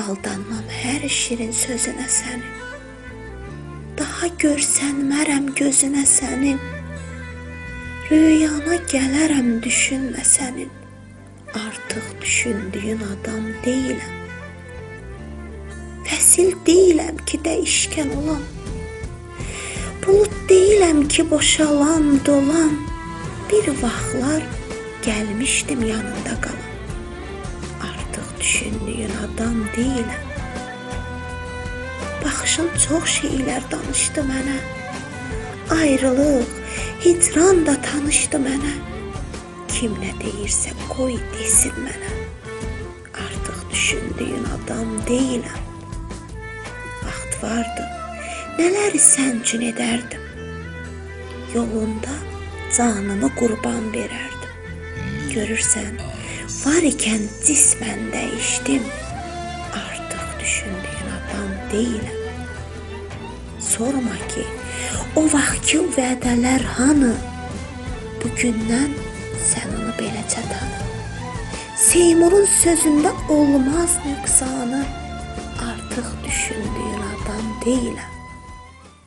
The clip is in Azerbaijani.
aldanmam hər şirin sözünə sənin. Daha görsənmərəm gözünə sənin. Rüyana gələrəm düşünmə sənin. Artıq düşündüyün adam deyiləm. Fəsil deyiləm ki, dəyişkən olan. Bulut deyiləm ki, boşalan, dolan. Bir vaxtlar gəlmişdim yanında qalan. Artıq düşündüyün adam deyiləm. Baxışın çox şeylər danışdı mənə. Ayrılıq, hicran da tanışdı mənə. Kim nə deyirsə qoy desin mənə. Artıq düşündüyün adam deyiləm. Vaxt vardı, nələri sən üçün edərdim. Yolunda canımı qurban verərdim. Görürsən, var ikən cismən dəyişdim. Artıq düşündüyün adam deyiləm. Sorma ki, o vaxtki vədələr hanı? Bugündən sən onu beləcə tanı. Seymurun sözündə olmaz nüqsanı. Artıq düşündüyün adam deyiləm.